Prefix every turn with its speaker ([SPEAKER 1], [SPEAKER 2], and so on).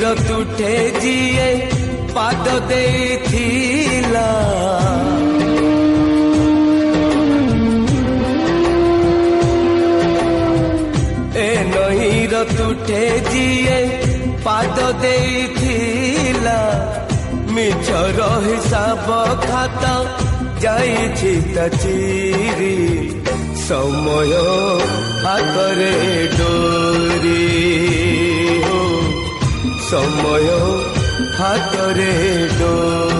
[SPEAKER 1] ନଈର ତୁଠେ ଯିଏ ପାଦ ଦେଇଥିଲା ଏ ନଈର ତୁଠେ ଯିଏ ପାଦ ଦେଇଥିଲା ମିଛର ହିସାବ ଖାତା ଯାଇଛି ତା ଚିରି ସମୟ ହାତରେ ଡୋରି ସମୟ ହାତରେ ଡୋରି